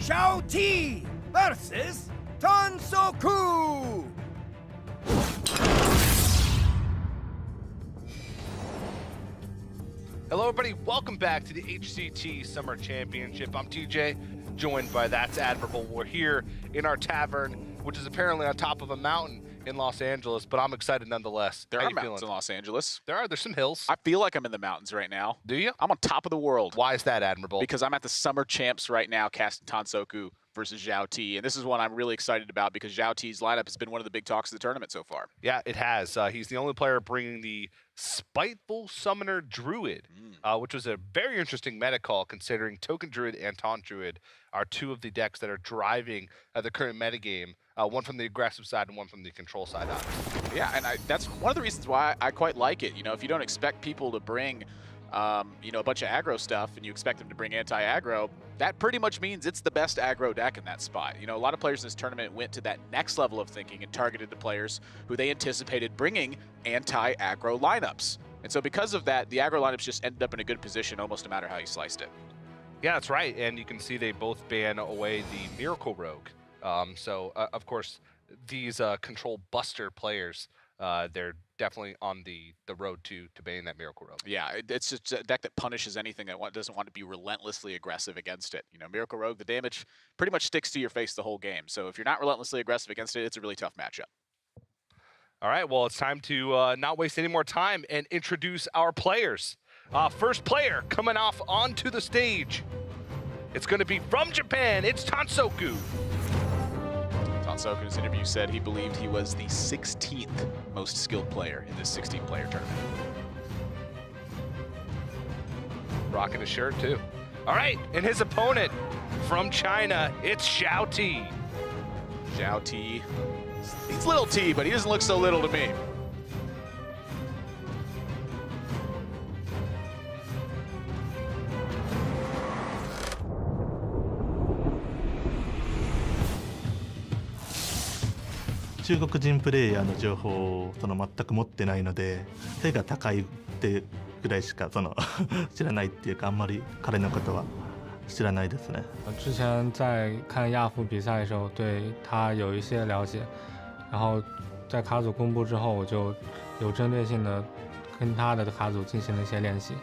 XiaoT versus Tansoku. Hello everybody, welcome back to the HCT Summer Championship. I'm TJ, joined by That's Admirable. We're here in our tavern, which is apparently on top of a mountain in Los Angeles, but I'm excited nonetheless. There How are you mountains feeling? in Los Angeles. There's some hills. I feel like I'm in the mountains right now. Do you? I'm on top of the world. Why is that, Admirable? Because I'm at the Summer Champs right now, casting Tansoku versus XiaoT. And this is one I'm really excited about because XiaoT's lineup has been one of the big talks of the tournament so far. Yeah, it has. He's the only player bringing the Spiteful Summoner Druid, which was a very interesting meta call considering Token Druid and Taunt Druid are two of the decks that are driving the current metagame, one from the aggressive side and one from the control side. Yeah, and that's one of the reasons why I quite like it. You know, if you don't expect people to bring a bunch of aggro stuff and you expect them to bring anti-aggro, that pretty much means it's the best aggro deck in that spot. You know, a lot of players in this tournament went to that next level of thinking and targeted the players who they anticipated bringing anti-aggro lineups. And so because of that, the aggro lineups just ended up in a good position almost no matter how you sliced it. Yeah, that's right. And you can see they both ban away the Miracle Rogue. Of course, these control buster players, they're definitely on the road to banning that Miracle Rogue. Yeah, it's just a deck that punishes anything that doesn't want to be relentlessly aggressive against it. You know, Miracle Rogue, the damage pretty much sticks to your face the whole game. So if you're not relentlessly aggressive against it, it's a really tough matchup. All right, well, it's time to not waste any more time and introduce our players. First player coming off onto the stage. It's going to be from Japan. It's Tansoku. Tansoku in his interview said he believed he was the 16th most skilled player in this 16-player tournament. Rocking his shirt, too. All right, and his opponent from China, it's XiaoT. XiaoT. He's little T, but he doesn't look so little to me.中国人プレイヤーの情報を全く持ってないので、背が高いってぐらいしか知らないっていうか、あんまり彼のことは知らないですね。之前在看亚服比赛的时候，对他有一些了解，然后在卡组公布之后，我就有针对性的跟他的卡组进行了一些練習。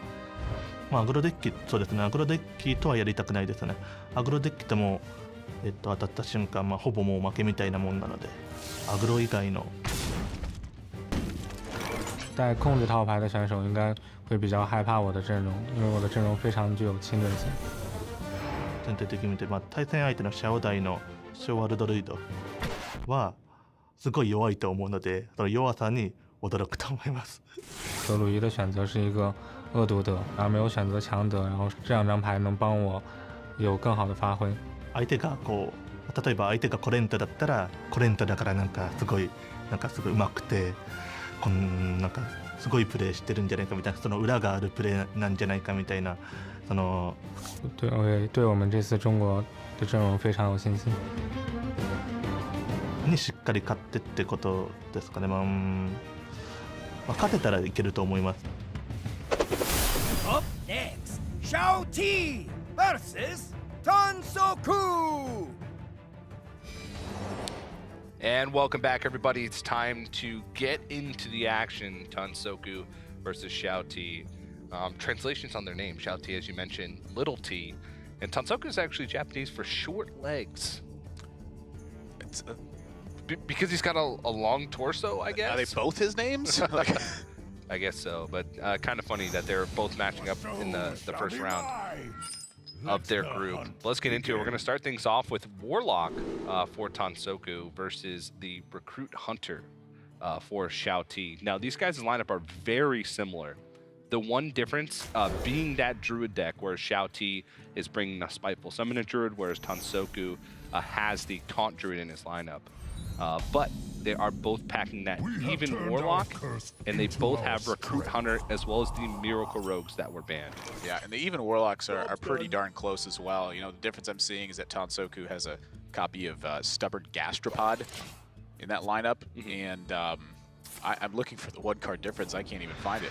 アグロデッキ、そうですね。アグロデッキとはやりたくないですね。アグロデッキとも当たった瞬間、ほぼもう負けみたいなもんなので、アグロ以外の。带控制套牌的选手应该会比较害怕我的阵容，因为我的阵容非常具有侵略性。全体的に見て、対戦相手のシャオダイのショワルドルイドはすごい弱いと思うので、その弱さに驚くと思います。德鲁伊的选择是一个恶毒德，而没有选择強德，然后这两張牌能帮我有更好的发挥。相手が例えば相手がコレントだったらコレントだからすごい上手くてすごいプレーしてるんじゃないかみたいな、その裏があるプレーなんじゃないかみたいな对我们这次中国的阵容非常有信心。にしっかり勝ってってことですかね。勝てたらいけると思います。Up next, XiaoT versus Tansoku. And welcome back, everybody. It's time to get into the action. Tansoku versus XiaoT. Translations on their name. XiaoT, as you mentioned, little t. And Tansoku is actually Japanese for short legs. It's because he's got a long torso, I guess? Are they both his names? I guess so, but kind of funny that they're both matching up in the first round of their group. Let's get into it. We're going to start things off with Warlock for Tansoku versus the Recruit Hunter for XiaoT. Now, these guys' lineup are very similar. The one difference being that Druid deck, where XiaoT is bringing a Spiteful Summoner Druid, whereas Tansoku has the Taunt Druid in his lineup. But they are both packing that even Warlock, and they both have Recruit Hunter as well as the Miracle Rogues that were banned. Yeah, and the even Warlocks are pretty darn close as well. You know, the difference I'm seeing is that Tansoku has a copy of Stubborn Gastropod in that lineup, and I'm looking for the one card difference. I can't even find it.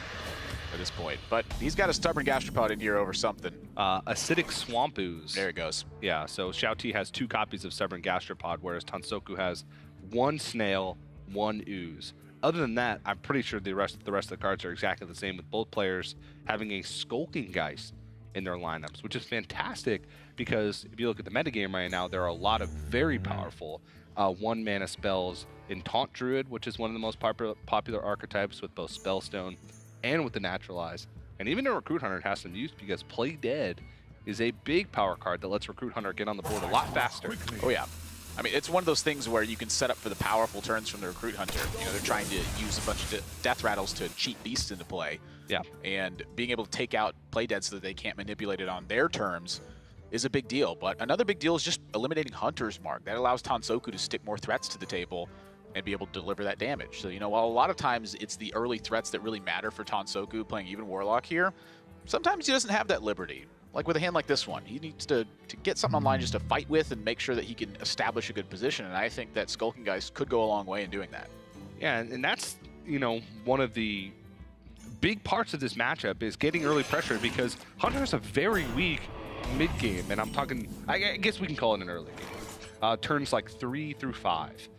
at this point. But he's got a stubborn gastropod in here over something. Acidic Swamp Ooze. There it goes. Yeah, so XiaoT has 2 copies of Stubborn Gastropod, whereas Tansoku has 1 Snail, 1 Ooze. Other than that, I'm pretty sure the rest of the cards are exactly the same, with both players having a Skulking Geist in their lineups, which is fantastic because if you look at the metagame right now, there are a lot of very powerful 1-mana spells in Taunt Druid, which is one of the most popular archetypes with both Spellstone and with the Naturalize. And even in Recruit Hunter, it has some use because Play Dead is a big power card that lets Recruit Hunter get on the board a lot faster. Oh yeah. I mean, it's one of those things where you can set up for the powerful turns from the Recruit Hunter. You know, they're trying to use a bunch of death rattles to cheat beasts into play. Yeah. And being able to take out Play Dead so that they can't manipulate it on their terms is a big deal. But another big deal is just eliminating Hunter's Mark. That allows Tansoku to stick more threats to the table and be able to deliver that damage. So, you know, while a lot of times it's the early threats that really matter for Tansoku playing even Warlock here, sometimes he doesn't have that liberty. Like with a hand like this one, he needs to get something online just to fight with and make sure that he can establish a good position. And I think that Skulking Geist could go a long way in doing that. Yeah, and that's, you know, one of the big parts of this matchup is getting early pressure because Hunter is a very weak mid game, and I'm talking, I guess we can call it an early game. Turns like 3 through 5.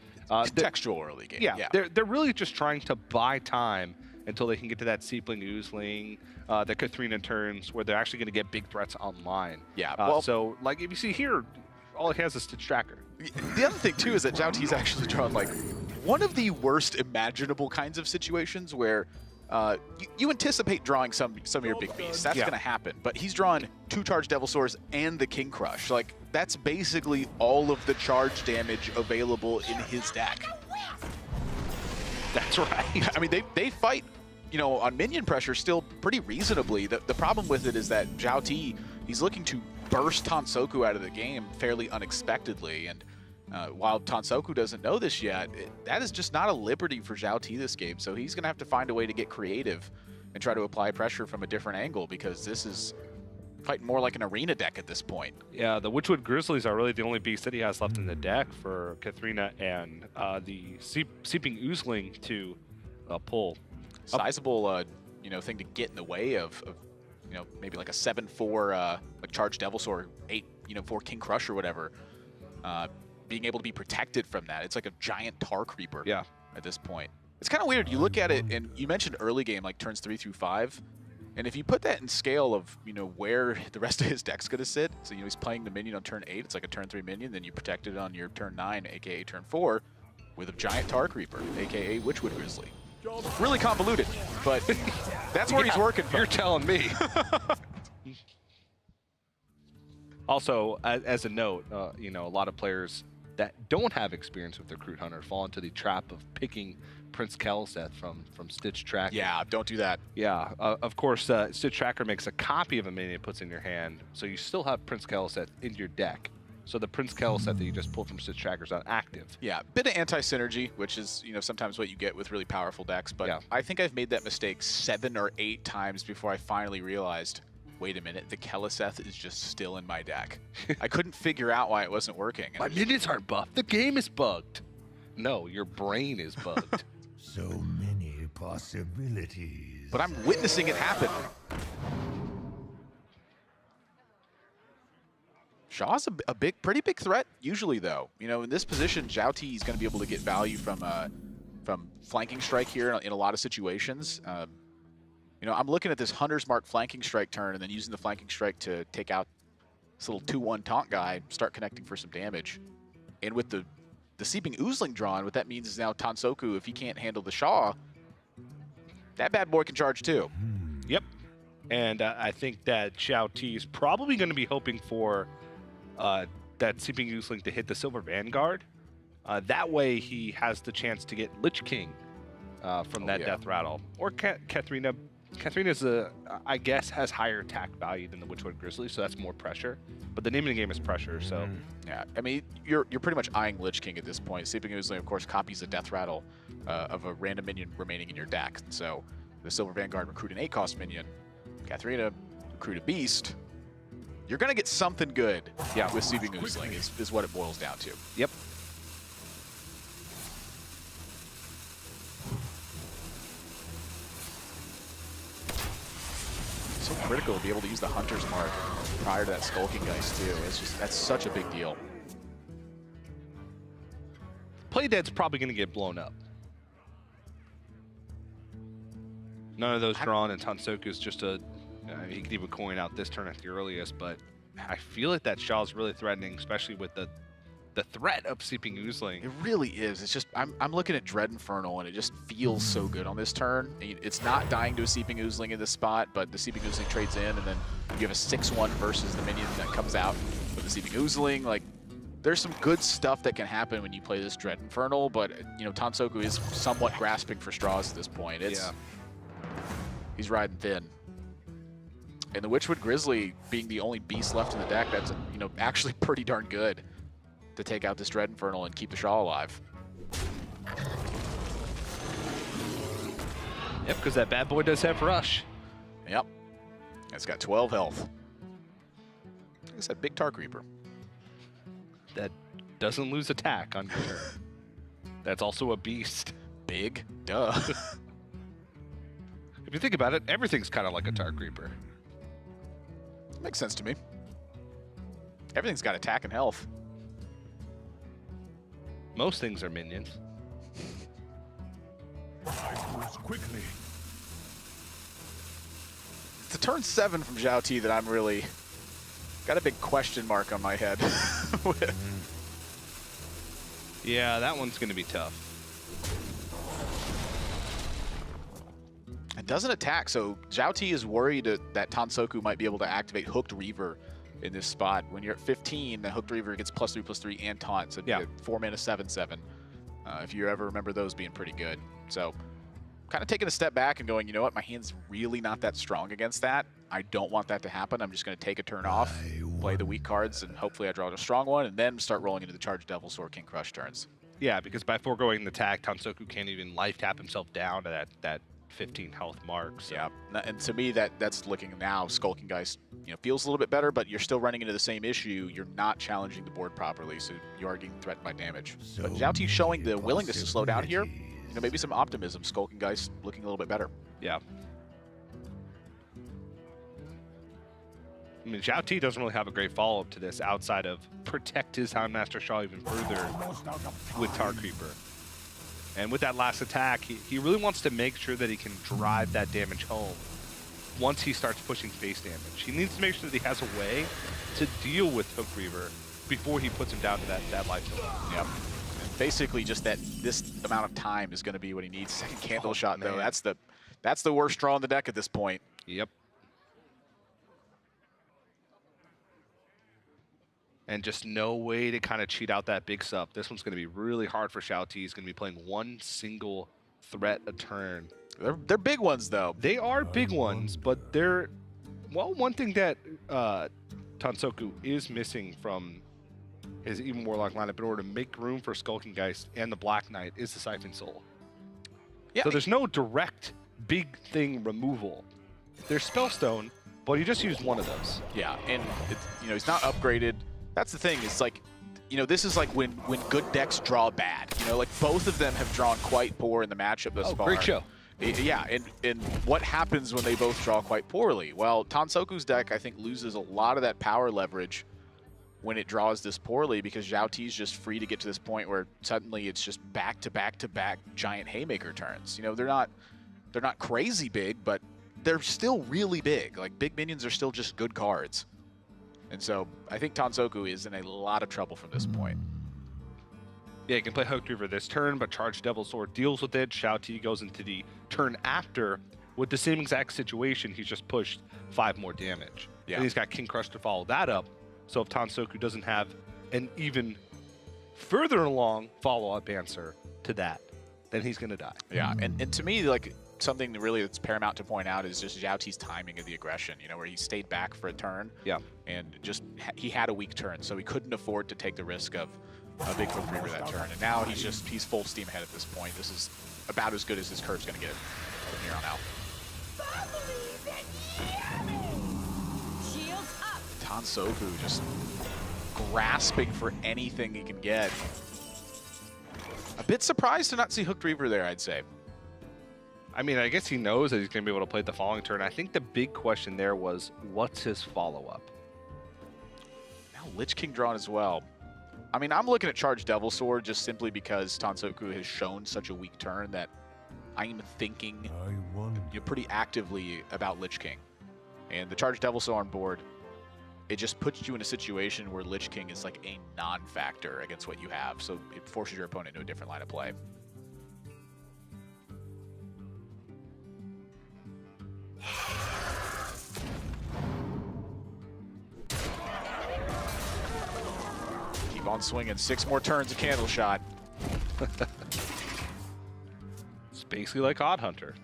Textual early game. Yeah, they're really just trying to buy time until they can get to that Seepling Oozling, the Katharina turns where they're actually going to get big threats online. Yeah, well, so like if you see here, all it has is Stitch Tracker. The other thing too is that XiaoT's actually drawn like one of the worst imaginable kinds of situations where you anticipate drawing some of your big beasts. That's going to happen. But he's drawn 2 Charged Devilsaurs and the King Crush. Like, that's basically all of the charge damage available in his deck. That's right. I mean, they fight, you know, on minion pressure still pretty reasonably. The problem with it is that XiaoT, he's looking to burst Tansoku out of the game fairly unexpectedly. And while Tansoku doesn't know this yet, that is just not a liberty for XiaoT this game. So he's going to have to find a way to get creative and try to apply pressure from a different angle because this is fighting more like an arena deck at this point. Yeah, the Witchwood Grizzlies are really the only beast that he has left in the deck for Katharina and the Seeping Oozling to pull. Sizable, you know, thing to get in the way of you know, maybe like a 7/4 like Charged Devilsaur, 8, you know, 4 King Crush or whatever. Being able to be protected from that. It's like a giant Tar Creeper at this point. It's kind of weird. You look at it, and you mentioned early game, like turns 3 through 5. And if you put that in scale of, you know, where the rest of his deck's going to sit, so, you know, he's playing the minion on turn 8, it's like a turn 3 minion, then you protect it on your turn 9, aka turn 4, with a giant Tar Creeper, aka Witchwood Grizzly. Really convoluted, but that's where he's working from. You're telling me. Also, as a note, you know, a lot of players that don't have experience with the Recruit Hunter fall into the trap of picking Prince Kel'Seth from Stitch Tracker. Yeah, don't do that. Yeah, of course, Stitch Tracker makes a copy of a minion it puts in your hand, so you still have Prince Kel'Seth in your deck. So the Prince Kel'Seth that you just pulled from Stitch Tracker is not active. Yeah, bit of anti-synergy, which is, you know, sometimes what you get with really powerful decks, but I think I've made that mistake 7 or 8 times before I finally realized, wait a minute, the Kel'Seth is just still in my deck. I couldn't figure out why it wasn't working. My minions aren't buffed. The game is bugged. No, your brain is bugged. So many possibilities. But I'm witnessing it happen. Shaw's a pretty big threat usually, though. You know, in this position, XiaoT is going to be able to get value from flanking strike here in a lot of situations. You know, I'm looking at this Hunter's Mark flanking strike turn and then using the flanking strike to take out this little 2/1 taunt guy, start connecting for some damage. And with the Seeping Oozling drawn, what that means is now Tansoku, if he can't handle the Shaw, that bad boy can charge too. Yep. And I think that XiaoT is probably going to be hoping for that Seeping Oozling to hit the Silver Vanguard. That way he has the chance to get Lich King from that Death Rattle. Or Katharina. Katharina's, I guess, has higher attack value than the Witchwood Grizzly, so that's more pressure. But the name of the game is pressure, so... Yeah, I mean, you're pretty much eyeing Lich King at this point. Seeping Oozling, of course, copies the Death Rattle of a random minion remaining in your deck. So the Silver Vanguard recruit an 8-cost minion. Katharina recruit a Beast. You're going to get something good with Seeping Oozling is what it boils down to. Yep. will be able to use the Hunter's Mark prior to that Skulking Geist too. It's just, that's such a big deal. Playdead's probably going to get blown up. None of those drawn, and Tansoku is just a... he could even coin out this turn at the earliest, but I feel like that Xiao is really threatening, especially with the threat of Seeping Oozling. It really is. It's just, I'm looking at Dread Infernal, and it just feels so good on this turn. It's not dying to a Seeping Oozling in this spot, but the Seeping Oozling trades in, and then you have a 6-1 versus the minion that comes out with the Seeping Oozling. Like, there's some good stuff that can happen when you play this Dread Infernal, but, you know, Tansoku is somewhat grasping for straws at this point. He's riding thin. And the Witchwood Grizzly being the only beast left in the deck, that's, you know, actually pretty darn good to take out this Dread Infernal and keep the Shaw alive. Yep, because that bad boy does have Rush. Yep. It's got 12 health. It's that big Tark Reaper. That doesn't lose attack on your turn. That's also a beast. Big? Duh. If you think about it, everything's kind of like a Tark Reaper. Makes sense to me. Everything's got attack and health. Most things are minions. Quickly. It's a turn 7 from XiaoT that I'm really got a big question mark on my head with. Yeah, that one's going to be tough. It doesn't attack, so XiaoT is worried that Tansoku might be able to activate Hooked Reaver in this spot. When you're at 15, the Hooked Reaver gets +3/+3 and taunt, so yeah, 4 mana 7/7. If you ever remember those being pretty good. So kind of taking a step back and going, you know what, my hand's really not that strong against that. I don't want that to happen. I'm just going to take a turn off, play the weak cards, and hopefully I draw a strong one, and then start rolling into the Charged Devils or King Crush turns. Yeah, because by foregoing the attack, Tansoku can't even life tap himself down to that 15 health mark. So. Yeah, and to me, that's looking now. Skulking Geist, you know, feels a little bit better, but you're still running into the same issue. You're not challenging the board properly, so you are getting threatened by damage. But XiaoT showing the willingness to slow down here. You know, maybe some optimism. Skulking Geist looking a little bit better. Yeah. I mean, XiaoT doesn't really have a great follow-up to this outside of protect his Houndmaster Shaw even further with Tark Reaper. And with that last attack, he really wants to make sure that he can drive that damage home once he starts pushing face damage. He needs to make sure that he has a way to deal with Hook Reaver before he puts him down to that life total. Yep. And basically just that this amount of time is going to be what he needs. Second Candle Shot, though. That's the worst draw in the deck at this point. Yep. And just no way to kind of cheat out that big sub. This one's going to be really hard for XiaoT. He's going to be playing one single threat a turn. They're big ones, though. They are big ones, but they're... Well, one thing that Tansoku is missing from his Even Warlock lineup in order to make room for Skulking Geist and the Black Knight is the Siphon Soul. Yeah, so there's no direct big thing removal. There's Spellstone, but he just used one of those. Yeah, and you know, he's not upgraded. That's the thing. It's like, you know, this is like when good decks draw bad. You know, like both of them have drawn quite poor in the matchup thus far. Great show. Yeah, and what happens when they both draw quite poorly? Well, Tansoku's deck, I think, loses a lot of that power leverage when it draws this poorly because XiaoT's just free to get to this point where suddenly it's just back-to-back-to-back giant haymaker turns. You know, they're not crazy big, but they're still really big. Like, big minions are still just good cards. And so I think Tansoku is in a lot of trouble from this point. Yeah, he can play Hooked Reaver this turn, but Charged Devil Sword deals with it. XiaoT goes into the turn after with the same exact situation. He's just pushed 5 more damage. Yeah. And he's got King Crush to follow that up. So if Tansoku doesn't have an even further along follow-up answer to that, then he's going to die. Yeah, and to me, like, something really that's paramount to point out is just XiaoT's timing of the aggression, you know, where he stayed back for a turn. Yeah. And just, he had a weak turn, so he couldn't afford to take the risk of a big Hook Reaver that turn. And now he's full steam ahead at this point. This is about as good as his curve's going to get from here on out. Tansoku just grasping for anything he can get. A bit surprised to not see Hooked Reaver there, I'd say. I mean, I guess he knows that he's going to be able to play the following turn. I think the big question there was, what's his follow-up? Now Lich King drawn as well. I mean, I'm looking at Charge Devil Sword just simply because Tansoku has shown such a weak turn that I'm thinking pretty actively about Lich King. And the Charge Devil Sword on board, it just puts you in a situation where Lich King is like a non-factor against what you have. So it forces your opponent into a different line of play. Keep on swinging. 6 more turns of Candle Shot. It's basically like Odd Hunter.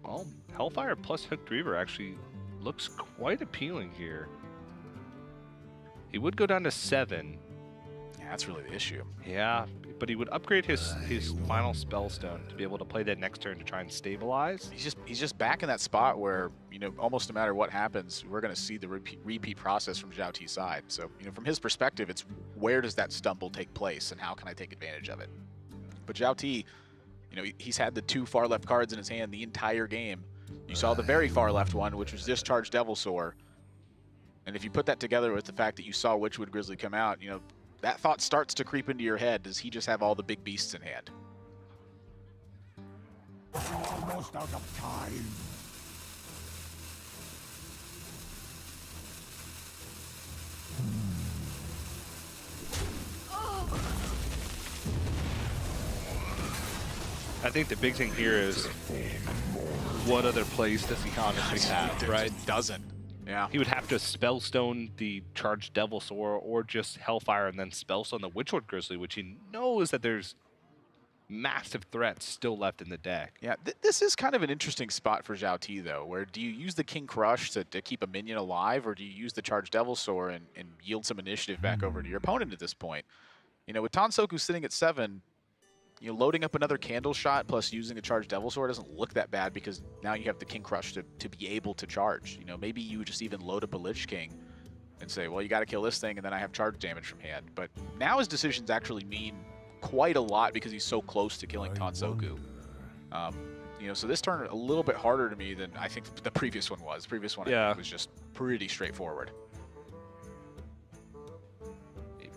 Well, Hellfire plus Hooked Reaver actually looks quite appealing here. He would go down to 7. Yeah, that's really the issue. Yeah, but he would upgrade his final Spellstone to be able to play that next turn to try and stabilize. He's just back in that spot where, you know, almost no matter what happens, we're going to see the repeat process from XiaoT's side. So, you know, from his perspective, it's where does that stumble take place and how can I take advantage of it? But XiaoT, you know, he's had the 2 far left cards in his hand the entire game. You saw the very far left one, which was this Charged Devilsaur. And if you put that together with the fact that you saw Witchwood Grizzly come out, you know, that thought starts to creep into your head. Does he just have all the big beasts in hand? Almost out of time. I think the big thing here is what other plays does he honestly have, right? It doesn't. Yeah. He would have to Spellstone the Charged Devilsaur or just Hellfire and then Spellstone the Witchwood Grizzly, which he knows that there's massive threats still left in the deck. Yeah, this is kind of an interesting spot for XiaoT, though, where do you use the King Crush to keep a minion alive, or do you use the Charged Devilsaur and yield some initiative back over to your opponent at this point? You know, with Tansoku sitting at 7, you know, loading up another Candle Shot plus using a Charged Devilsaur doesn't look that bad because now you have the King Crush to be able to charge. You know, maybe you just even load up a Lich King and say, well, you got to kill this thing and then I have charge damage from hand. But now his decisions actually mean quite a lot because he's so close to killing Tansoku. You know, so this turn a little bit harder to me than I think the previous one was. The previous one I think was just pretty straightforward.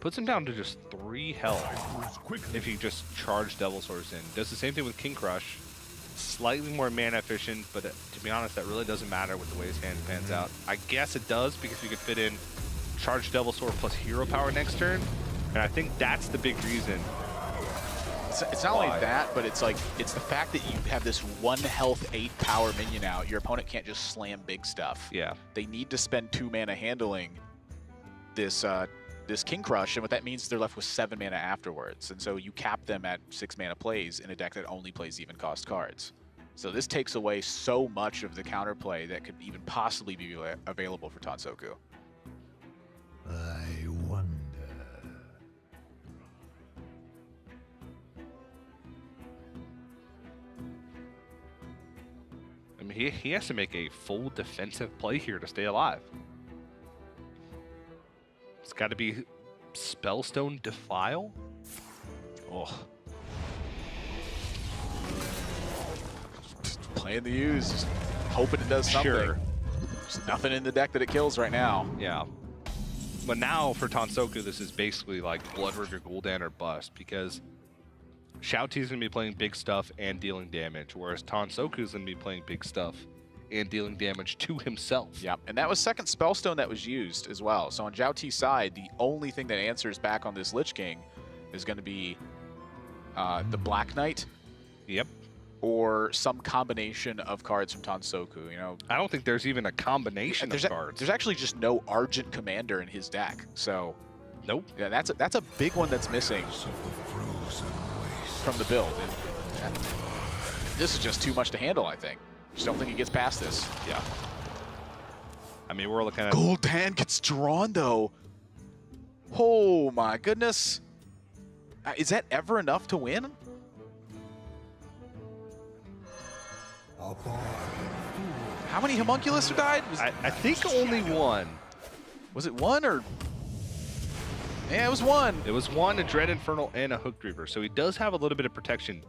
Puts him down to just 3 health if he just charge Devilsaurs in. Does the same thing with King Crush. Slightly more mana efficient, but to be honest, that really doesn't matter with the way his hand pans out. I guess it does because you could fit in charge Devilsaur plus hero power next turn, and I think that's the big reason. It's not only that, but it's like it's the fact that you have this 1 health 8 power minion out. Your opponent can't just slam big stuff. Yeah, they need to spend 2 mana handling this this King Crush, and what that means is they're left with 7 mana afterwards. And so you cap them at 6 mana plays in a deck that only plays even cost cards. So this takes away so much of the counterplay that could even possibly be available for Tansoku. I wonder. I mean, he has to make a full defensive play here to stay alive. It's got to be Spellstone Defile. Oh. Just playing the use, just hoping it does something. Sure. There's nothing in the deck that it kills right now. Yeah. But now for Tansoku, this is basically like Bloodrigger Gul'dan or bust because XiaoT is going to be playing big stuff and dealing damage, whereas Tansoku is going to be playing big stuff and dealing damage to himself. Yeah, and that was second Spellstone that was used as well. So on XiaoT's side, the only thing that answers back on this Lich King is going to be the Black Knight. Yep. Or some combination of cards from Tansoku, you know. I don't think there's even a combination of cards. There's actually just no Argent Commander in his deck, so. Nope. Yeah, that's a big one that's missing from the build. And this is just too much to handle, I think. Just don't think he gets past this. Yeah. I mean, we're looking at... Gul'dan gets drawn, though. Oh, my goodness. Is that ever enough to win? How many Homunculus died? I think only one. Was it one or... Yeah, it was one. It was one, a Dread Infernal, and a Hooked Reaver. So he does have a little bit of protection.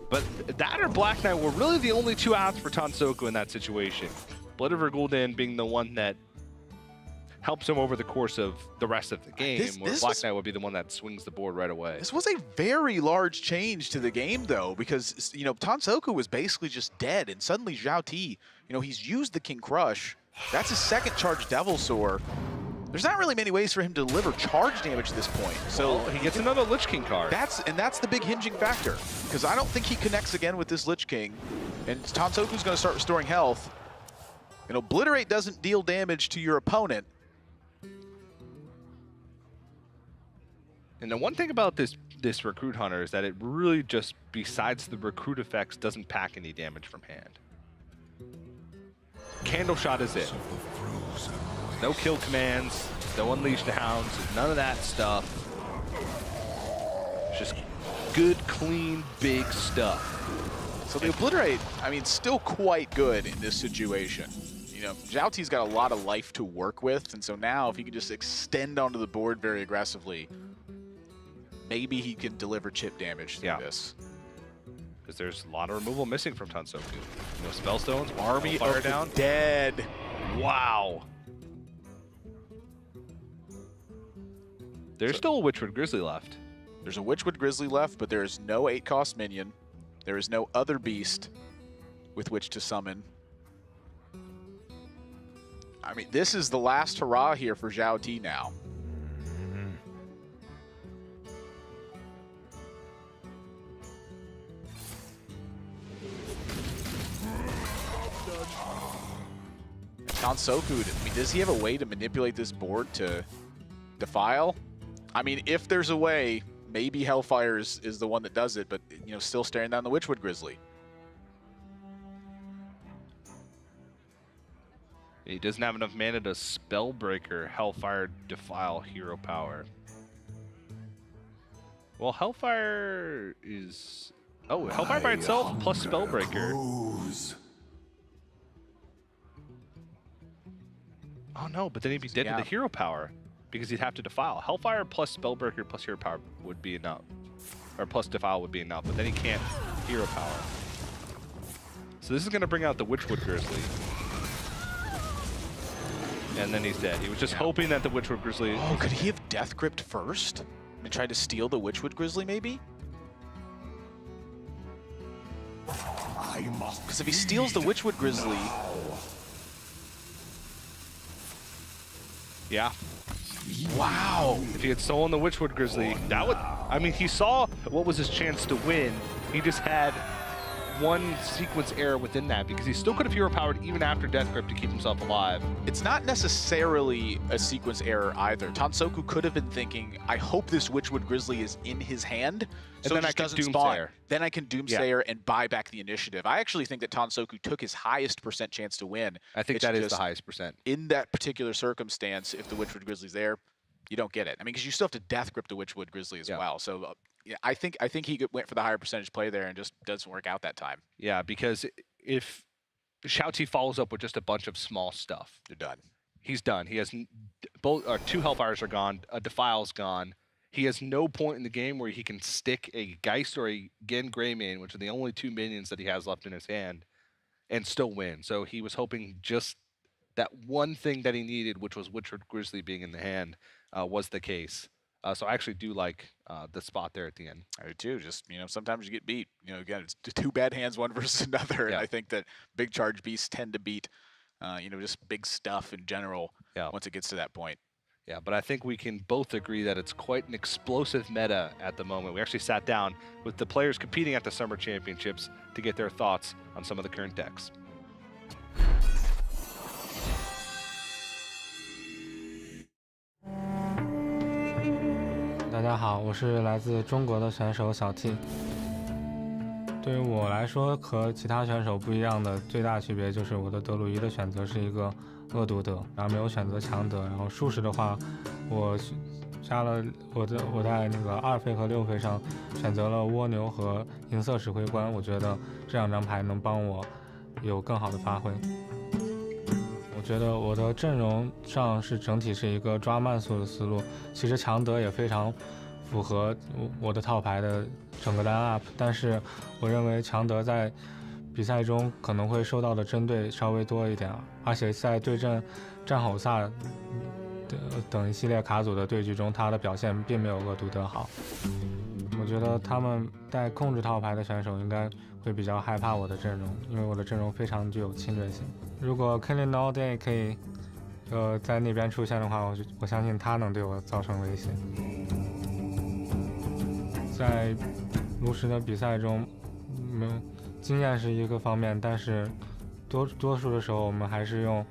But that or Black Knight were really the only two outs for Tansoku in that situation. Blood River Gul'dan being the one that helps him over the course of the rest of the game, where Black Knight would be the one that swings the board right away. This was a very large change to the game, though, because, you know, Tansoku was basically just dead, and suddenly XiaoT, you know, he's used the King Crush. That's his second charge Devil Soar. There's not really many ways for him to deliver charge damage at this point. So he gets another Lich King card. That's the big hinging factor, because I don't think he connects again with this Lich King, and Tansoku's going to start restoring health. And Obliterate doesn't deal damage to your opponent. And the one thing about this Recruit Hunter is that it really just, besides the recruit effects, doesn't pack any damage from hand. Candle Shot is it. No kill commands, no Unleash the Hounds, none of that stuff. It's just good, clean, big stuff. So the Obliterate, I mean, still quite good in this situation. You know, XiaoT's got a lot of life to work with, and so now if he can just extend onto the board very aggressively, maybe he can deliver chip damage through this. Because there's a lot of removal missing from Tansoku. You know, Spellstones, Army fire of down. the Dead. Wow. There's still a Witchwood Grizzly left. There's a Witchwood Grizzly left, but there is no 8-cost minion. There is no other beast with which to summon. I mean, this is the last hurrah here for XiaoT now. Tansoku, I mean, does he have a way to manipulate this board to defile? I mean, if there's a way, maybe Hellfire is the one that does it, but, you know, still staring down the Witchwood Grizzly. He doesn't have enough mana to Spellbreaker, Hellfire, Defile, Hero Power. Well, Hellfire is... Oh, Hellfire by itself plus Spellbreaker. Oh no, but then he'd be dead to the Hero Power because he'd have to Defile. Hellfire plus Spellbreaker plus Hero Power would be enough. Or plus Defile would be enough, but then he can't Hero Power. So this is going to bring out the Witchwood Grizzly. And then he's dead. He was just hoping that the Witchwood Grizzly... Oh, could he have Death Gripped first? And tried to steal the Witchwood Grizzly, maybe? Because if he steals the Witchwood Grizzly... Yeah. Wow. If he had stolen the Witchwood Grizzly, that would... I mean, he saw what was his chance to win. He just had one sequence error within that because he still could have hero powered even after Death Grip to keep himself alive. It's not necessarily a sequence error either. Tansoku could have been thinking, I hope this Witchwood Grizzly is in his hand, so then it I can doesn't spawn. Doomsayer. Then I can Doomsayer and buy back the initiative. I actually think that Tansoku took his highest % chance to win. I think that is the highest %. In that particular circumstance, if the Witchwood Grizzly's there, you don't get it. I mean, because you still have to Death Grip the Witchwood Grizzly as well. So yeah, I think he went for the higher percentage play there and just doesn't work out that time. Yeah, because if XiaoT follows up with just a bunch of small stuff, they're done. He's done. He has both, or 2 Hellfires are gone. A Defile's gone. He has no point in the game where he can stick a Geist or a Gen Greymane, which are the only 2 minions that he has left in his hand, and still win. So he was hoping just that one thing that he needed, which was Witchwood Grizzly being in the hand, was the case. So I actually do like the spot there at the end. I do too. Just, you know, sometimes you get beat. You know, again, it's 2 bad hands, one versus another. And I think that big charge beasts tend to beat, you know, just big stuff in general once it gets to that point. Yeah, but I think we can both agree that it's quite an explosive meta at the moment. We actually sat down with the players competing at the Summer Championships to get their thoughts on some of the current decks. 大家好，我是来自中国的选手小 T。对于我来说，和其他选手不一样的最大区别就是我的德鲁伊的选择是一个恶毒德，然后没有选择强德。然后术士的话，我加了我在那个2费和6费上选择了蜗牛和银色指挥官，我觉得这2张牌能帮我有更好的发挥。我我觉得我的阵容上是整体是一个抓慢速的思路，其实强德也非常符合我的套牌的整个 line up， 但是我认为强德在比赛中可能会受到的针对稍微多一点，而且在对阵战吼萨等一系列卡组的对局中，他的表现并没有恶毒德好。我觉得他们带控制套牌的选手应该会比较害怕我的阵容，因为我的阵容非常具有侵略性。如果 Killing All Day 可以在那边出现的话，我相信他能对我造成威胁。在炉石的比赛中，经验是一个方面，但是多数的时候我们还是用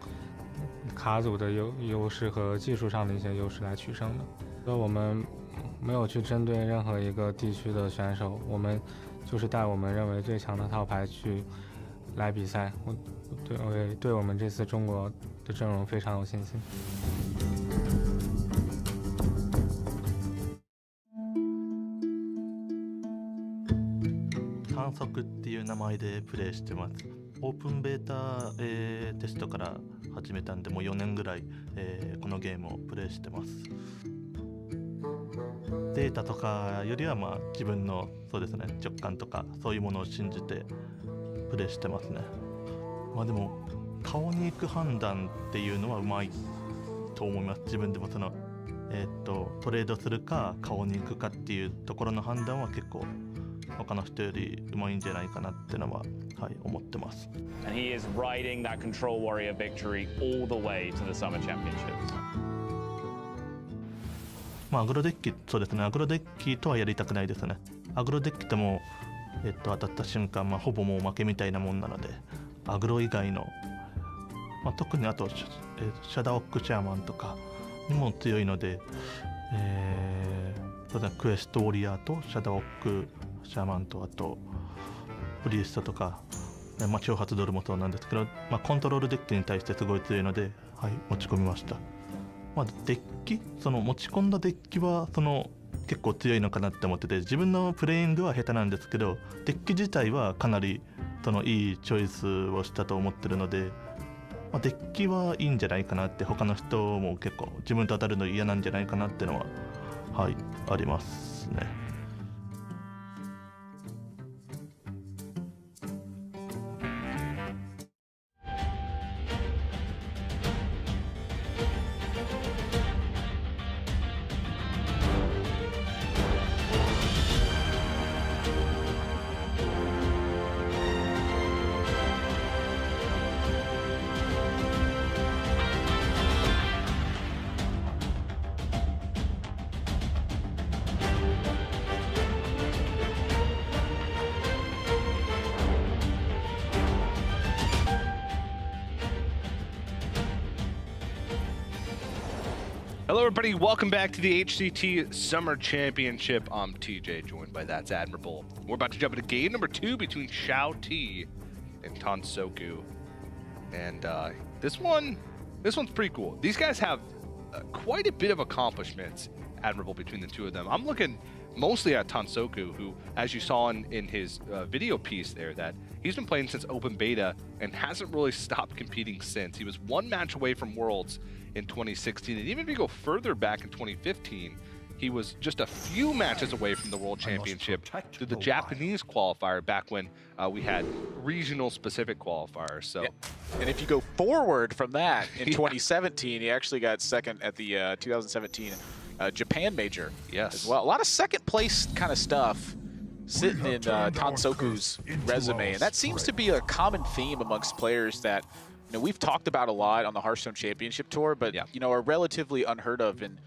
卡组的优势和技术上的一些优势来取胜的。所以我们没有去针对任何一个地区的选手，我们就是带我们认为最强的套牌去来比赛。我对我们这次中国的阵容非常有信心。探索っていう名前でプレイしてます。オープンベータ、テストから始めたんでもう4年ぐらい、このゲームをプレイしてます。データとかよりは自分のそうですね直感とかそういうものを信じてプレイしてますね。でも顔に行く判断っていうのはうまいと思います。自分でもそのトレードするか顔に行くかっていうところの判断は結構他の人よりうまいんじゃないかなっていうのは、思ってます。And he is riding that control warrior victory all the way to the Summer Championships. アグロデッキ、そうですね、アグロデッキとはやりたくないですね。アグロデッキとも、当たった瞬間、ほぼもう負けみたいなもんなので、アグロ以外の、特にあと、シャダーオックシャーマンとかにも強いので、そうですね、クエストウォリアーとシャダーオックシャーマンとあとプリエストとか、挑発ドルもそうなんですけど、コントロールデッキに対してすごい強いので、持ち込みました。デッキ、その持ち込んだデッキは結構強いのかなって思ってて、自分のプレイングは下手なんですけど、デッキ自体はかなりいいチョイスをしたと思ってるので、デッキはいいんじゃないかなって、他の人も結構自分と当たるの嫌なんじゃないかなっていうのはありますね。Hello everybody, welcome back to the HCT Summer Championship. I'm TJ, joined by That's Admirable. We're about to jump into game number 2 between XiaoT and Tansoku. And this one's pretty cool. These guys have quite a bit of accomplishments, Admirable, between the two of them. I'm looking mostly at Tansoku, who, as you saw in his video piece there, that he's been playing since open beta and hasn't really stopped competing since. He was one match away from Worlds in 2016, and even if you go further back in 2015, he was just a few matches away from the World Championship through the Japanese qualifier back when we had regional specific qualifiers. So, and if you go forward from that, in 2017, he actually got second at the 2017 Japan Major as well. A lot of second place kind of stuff sitting in Tansoku's resume, and that seems to be a common theme amongst players that we've talked about a lot on the Hearthstone Championship Tour, but are relatively unheard of in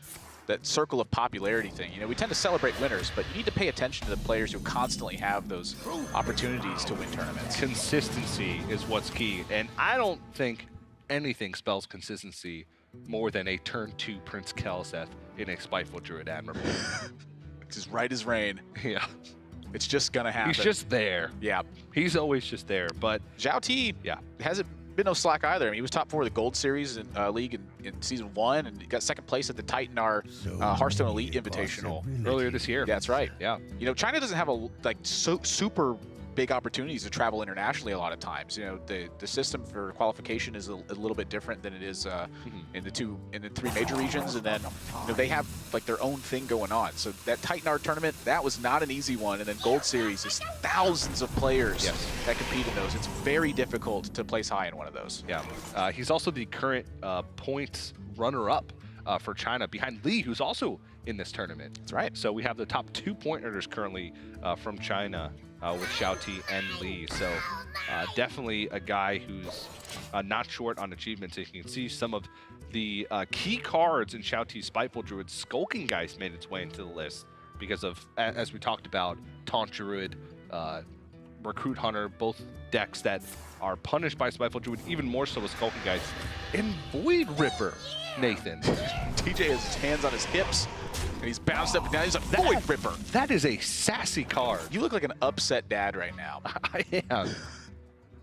that circle of popularity thing. We tend to celebrate winners, but you need to pay attention to the players who constantly have those opportunities to win tournaments. Consistency is what's key, and I don't think anything spells consistency more than a turn 2 Prince Kelseth in a Spiteful Druid Admirable. It's as right as rain. Yeah. It's just gonna happen. He's just there. Yeah. He's always just there, but XiaoT hasn't been no slack either. I mean, he was top 4 of the Gold Series in League in Season 1, and he got second place at the Titan R Hearthstone Elite Invitational earlier this year. That's right. Yeah. China doesn't have a super big opportunities to travel internationally a lot of times. You know, the system for qualification is a little bit different than it is in the 3 major regions, and then you know, they have like their own thing going on. So that Titanard tournament, that was not an easy one, and then Gold Series is thousands of players that compete in those. It's very difficult to place high in one of those. Yeah, he's also the current points runner-up for China behind Lee, who's also in this tournament. That's right. So we have the top 2 point earners currently from China with XiaoT and Lee. So definitely a guy who's not short on achievements. And you can see some of the key cards in XiaoT's Spiteful Druid. Skulking Geist made its way into the list because of, as we talked about, Taunt Druid, Recruit Hunter, both decks that are punished by Spiteful Druid, even more so with Skulking Geist. And Void Ripper, Nathan. TJ has his hands on his hips, and he's bounced up and down. He's a Void Ripper. That is a sassy card. You look like an upset dad right now. I am.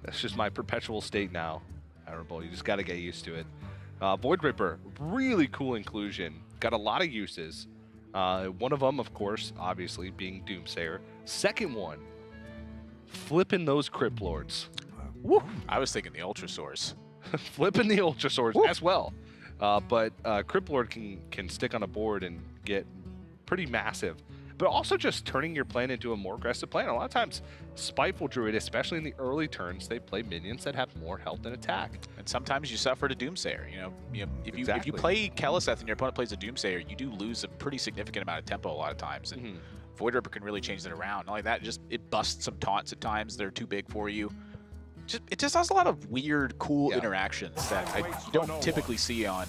That's just my perpetual state now, Admirable. You just got to get used to it. Void Ripper, really cool inclusion. Got a lot of uses. One of them, of course, obviously, being Doomsayer. Second one, flipping those Crypt Lords. Woo. I was thinking the Ultra Source. Flipping the Ultra Swords as well. But Crypt Lord can stick on a board and get pretty massive. But also just turning your plan into a more aggressive plan. A lot of times, Spiteful Druid, especially in the early turns, they play minions that have more health and attack. And sometimes you suffer to Doomsayer. You know, if you Exactly. play Keleseth and your opponent plays a Doomsayer, you do lose a pretty significant amount of tempo a lot of times. And Void Ripper can really change it around. Not only that, it busts some taunts at times. They're too big for you. It just has a lot of weird, cool interactions that I don't typically see on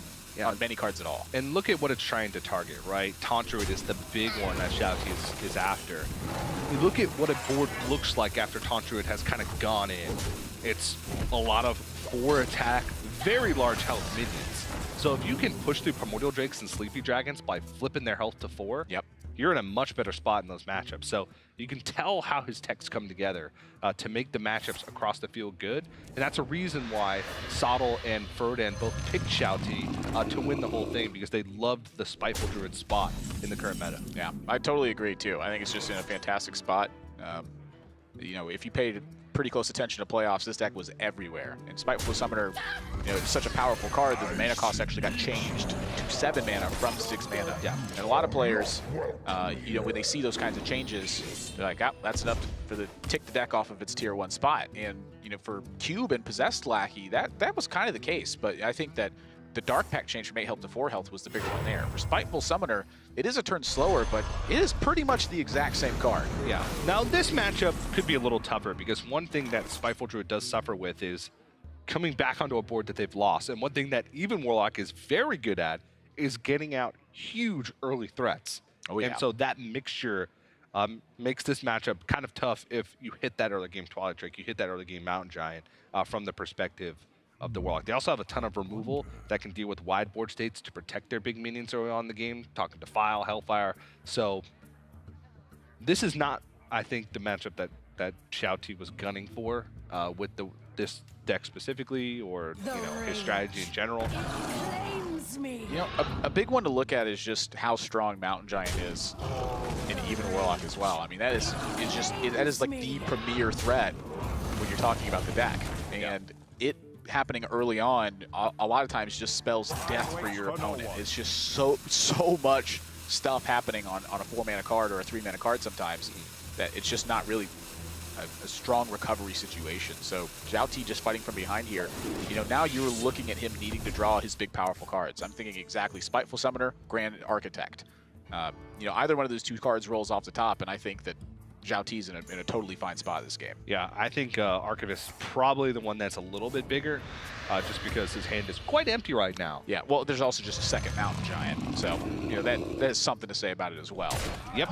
many cards at all. And look at what it's trying to target, right? Taunt Druid is the big one that XiaoT is after. You look at what a board looks like after Taunt Druid has kind of gone in. It's a lot of 4 attack, very large health minions. So if you can push through Primordial Drakes and Sleepy Dragons by flipping their health to 4, you're in a much better spot in those matchups. So you can tell how his techs come together to make the matchups across the field good. And that's a reason why Sottle and Ferdinand both picked XiaoT to win the whole thing, because they loved the Spiteful Druid spot in the current meta. Yeah, I totally agree too. I think it's just in a fantastic spot. You know, if you paid pretty close attention to playoffs, this deck was everywhere. And Spiteful Summoner, you know, it's such a powerful card that the mana cost actually got changed to 7 mana from 6 mana. Yeah. And a lot of players, you know, when they see those kinds of changes, they're like, that's enough to tick the deck off of its tier 1 spot. And, you know, for Cube and Possessed Lackey, that was kind of the case. But I think that the Dark Pact change from 8 health to 4 health was the bigger one there. For Spiteful Summoner, it is a turn slower, but it is pretty much the exact same card. Yeah. Now, this matchup could be a little tougher, because one thing that Spiteful Druid does suffer with is coming back onto a board that they've lost. And one thing that even Warlock is very good at is getting out huge early threats. Oh, yeah. And so that mixture makes this matchup kind of tough if you hit that early game Twilight Drake, you hit that early game Mountain Giant from the perspective of the Warlock. They also have a ton of removal that can deal with wide board states to protect their big minions early on in the game, talking to File, Hellfire. So this is not, I think, the matchup that XiaoT was gunning for with this deck specifically, or you know, his strategy in general. You know, a big one to look at is just how strong Mountain Giant is, and even Warlock as well. I mean, that is like the premier threat when you're talking about the deck, and it happening early on a lot of times just spells death for your opponent. It's just so much stuff happening on a 4-mana card or a 3-mana card sometimes that it's just not really a strong recovery situation. So XiaoT just fighting from behind here. You know, now you're looking at him needing to draw his big powerful cards. I'm thinking exactly Spiteful Summoner, Grand Architect. You know, either one of those 2 cards rolls off the top, and I think that XiaoT's in a totally fine spot in this game. Yeah, I think Archivist is probably the one that's a little bit bigger, just because his hand is quite empty right now. Yeah, well, there's also just a second Mountain Giant, so you know that is something to say about it as well. Yep.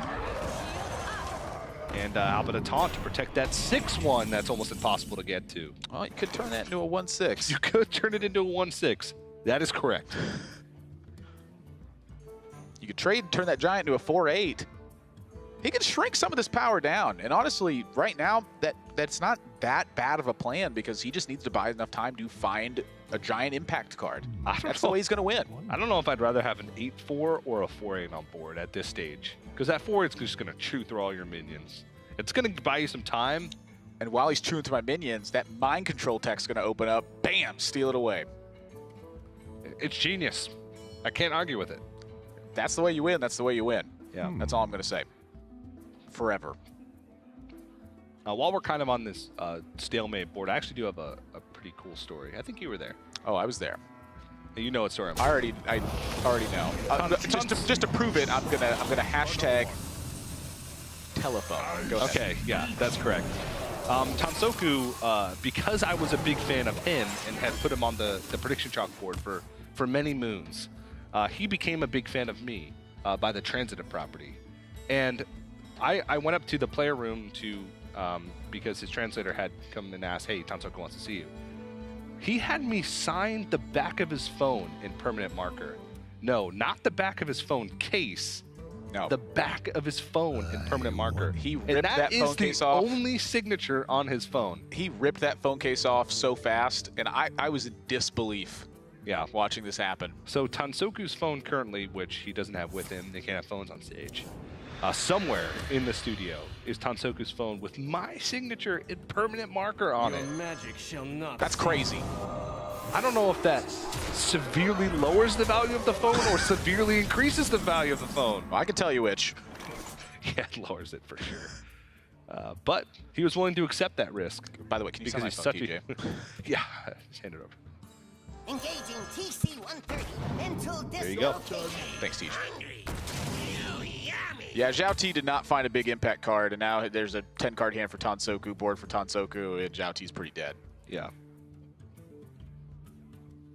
And Albert Taunt to protect that 6-1 that's almost impossible to get to. Well, you could turn that into a 1/6. You could turn it into a 1/6. That is correct. You could trade and turn that Giant into a 4/8. He can shrink some of this power down. And honestly, right now, that's not that bad of a plan, because he just needs to buy enough time to find a Giant Impact card. That's the way he's going to win. I don't know if I'd rather have an 8-4 or a 4-8 on board at this stage, because that 4 is just going to chew through all your minions. It's going to buy you some time, And while he's chewing through my minions, that mind control tech's going to open up. Bam! Steal it away. It's genius. I can't argue with it. That's the way you win. That's the way you win. Yeah. That's all I'm going to say. Forever. While we're kind of on this stalemate board, I actually do have a pretty cool story. I think you were there. Oh, I was there. You know what story I'm I already know. Just to prove it, I'm gonna hashtag telephone. Go ahead. Okay, yeah, that's correct. Tansoku, because I was a big fan of him and had put him on the prediction chalkboard for many moons, he became a big fan of me by the transitive property. And I went up to the player room to, because his translator had come and asked, hey, Tansoku wants to see you. He had me sign the back of his phone in permanent marker. No, not the back of his phone case. No. The back of his phone in permanent marker. He ripped and that phone case off. That is the only signature on his phone. He ripped that phone case off so fast, and I was in disbelief. Yeah, watching this happen. So Tansoku's phone currently, which he doesn't have with him, they can't have phones on stage. Somewhere in the studio is Tansoku's phone with my signature in permanent marker on it. Magic shall not. That's crazy. I don't know if that severely lowers the value of the phone or severely increases the value of the phone. Well, I can tell you which. Yeah, it lowers it for sure. But he was willing to accept that risk. By the way, can you sign my phone, TJ? Yeah, just hand it over. Engaging TC-130 until dislocation. There you go. Thanks, TJ. Yeah, XiaoT did not find a big impact card, and now there's a 10-card hand for Tansoku, board for Tansoku, and XiaoT's pretty dead. Yeah.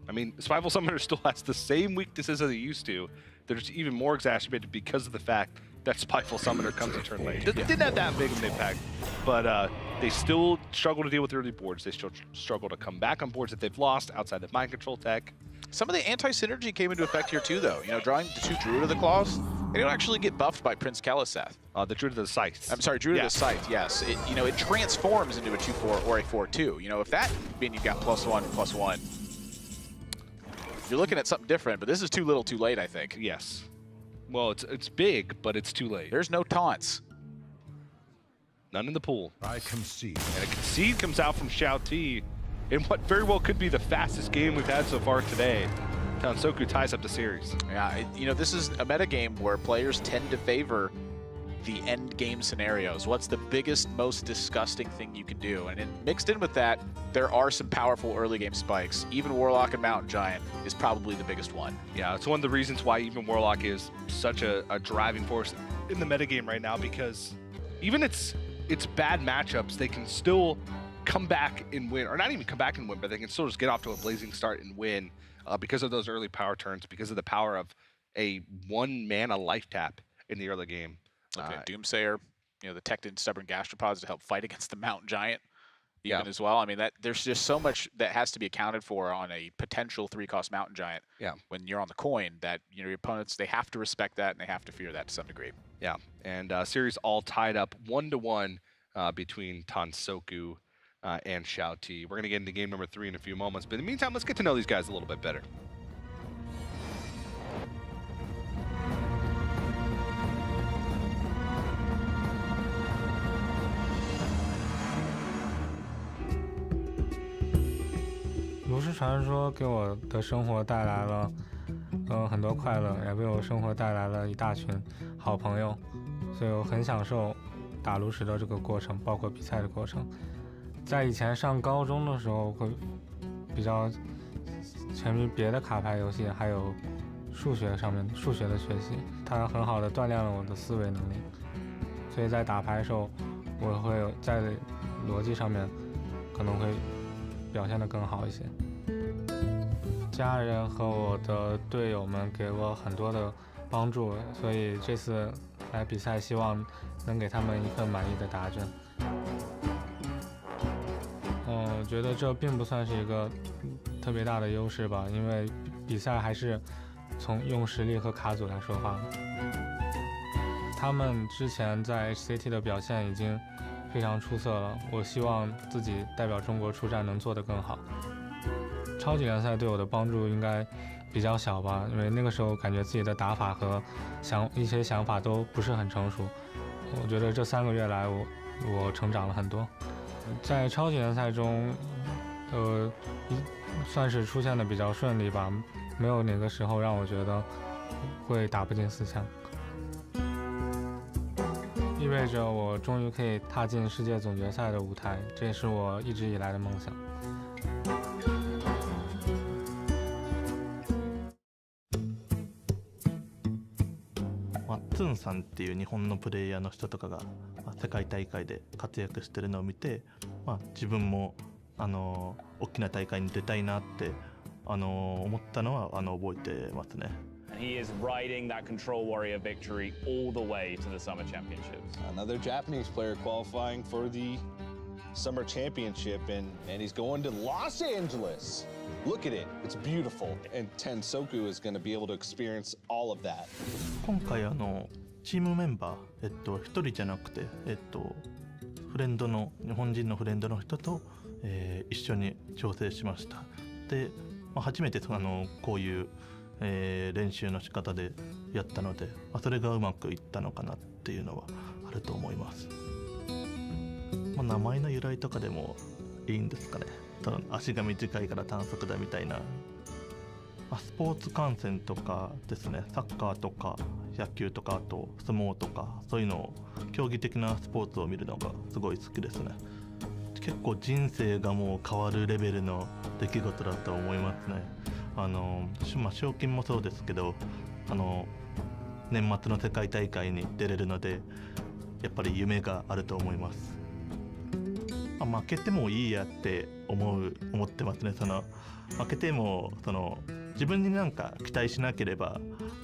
I mean, Spiteful Summoner still has the same weaknesses as he used to. They're just even more exacerbated because of the fact that Spiteful Summoner comes a turn late. It didn't have that big of an impact, but they still struggle to deal with early boards. They still struggle to come back on boards that they've lost outside of mind control tech. Some of the anti-synergy came into effect here too, though. You know, drawing the 2 Druid of the Claws, they don't actually get buffed by Prince Kaliseth. The Druid of the Scythe. I'm sorry, Druid of the Scythe, yes. It transforms into a 2/4 or a 4/2. You know, if that means you've got +1/+1, you're looking at something different, but this is too little too late, I think. Yes. Well, it's big, but it's too late. There's no taunts. None in the pool. I concede. And a concede comes out from XiaoT in what very well could be the fastest game we've had so far today. Tansoku ties up the series. Yeah, this is a metagame where players tend to favor the end game scenarios. What's the biggest, most disgusting thing you can do? And mixed in with that, there are some powerful early game spikes. Even Warlock and Mountain Giant is probably the biggest one. Yeah, it's one of the reasons why even Warlock is such a driving force in the metagame right now, because even its bad matchups, they can still come back and win, or not even come back and win, but they can still just get off to a blazing start and win because of those early power turns, because of the power of a 1-mana life tap in the early game. Okay, Doomsayer, the Tecton Stubborn Gastropods to help fight against the Mountain Giant even as well. I mean, there's just so much that has to be accounted for on a potential 3-cost Mountain Giant when you're on the coin, that your opponents, they have to respect that and they have to fear that to some degree. Yeah, and series all tied up 1-1 between Tansoku and XiaoT. We're going to get into game number 3 in a few moments, but in the meantime, let's get to know these guys a little bit better.炉石传说给我的生活带来了很多快乐，也为我生活带来了一大群好朋友，所以我很享受打炉石的这个过程，包括比赛的过程。在以前上高中的时候会比较沉迷别的卡牌游戏，还有数学的学习，它很好的锻炼了我的思维能力，所以在打牌的时候我会在逻辑上面可能会表现得更好一些。家人和我的队友们给我很多的帮助，所以这次来比赛希望能给他们一份满意的答卷。我觉得这并不算是一个特别大的优势吧，因为比赛还是从用实力和卡组来说话的。他们之前在 HCT 的表现已经非常出色了，我希望自己代表中国出战能做得更好。超级联赛对我的帮助应该比较小吧，因为那个时候感觉自己的打法和一些想法都不是很成熟。我觉得这3个月来我成长了很多。在超级联赛中，算是出现的比较顺利吧，没有哪个时候让我觉得会打不进4强。意味着我终于可以踏进世界总决赛的舞台，这也是我一直以来的梦想。ツンさんっていう日本のプレイヤーの人とかが、世界大会で活躍してるのを見て、自分も大きな大会に出たいなって思ったのは覚えてますね。And he is riding that Control Warrior victory all the way to the Summer Championships. Another Japanese player qualifying for the Summer Championship, and he's going to Los Angeles. Look at it, it's beautiful, and Tansoku is going to be able to experience all of that. 今回チームメンバー1人じゃなくてフレンドの日本人のフレンドの人と、一緒に調整しました。で、初めてこういう練習の仕方でやったので、それがうまくいったのかなっていうのはあると思います。名前の由来とかでもいいんですかね。足が短いから短足だみたいな、スポーツ観戦とかですね、サッカーとか野球とかあと相撲とかそういうのを競技的なスポーツを見るのがすごい好きですね。結構人生がもう変わるレベルの出来事だと思いますね。賞金もそうですけど年末の世界大会に出れるのでやっぱり夢があると思います。負けてもいいやって思ってますね。負けても自分になんか期待しなければ